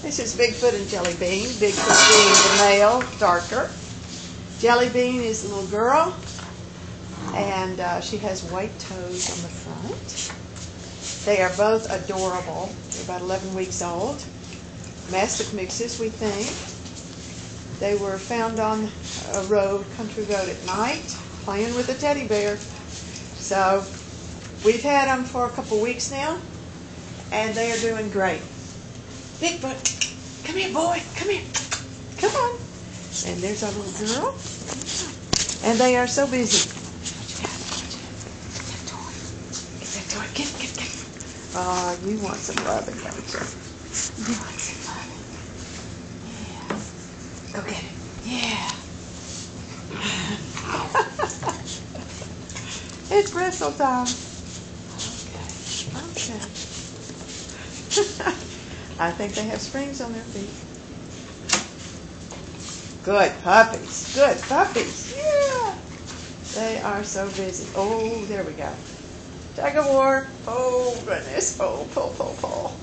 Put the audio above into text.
This is Bigfoot and Jellybean. Bigfoot being the male, darker. Jellybean is the little girl, and she has white toes on the front. They are both adorable. They're about 11 weeks old. Mastiff-mixes, we think. They were found on a road, country road at night, playing with a teddy bear. So we've had them for a couple weeks now, and they are doing great. Bigfoot, come here, boy, come here. Come on. And there's our little girl. And they are so busy. Get that toy. Get. Oh, you want some loving, don't you? You want some loving. Yeah. Go get it. Yeah. It's bristle time. Okay. I think they have springs on their feet. Good puppies. Good puppies. Yeah. They are so busy. Oh, there we go. Tug of war. Oh, goodness. Oh, pull.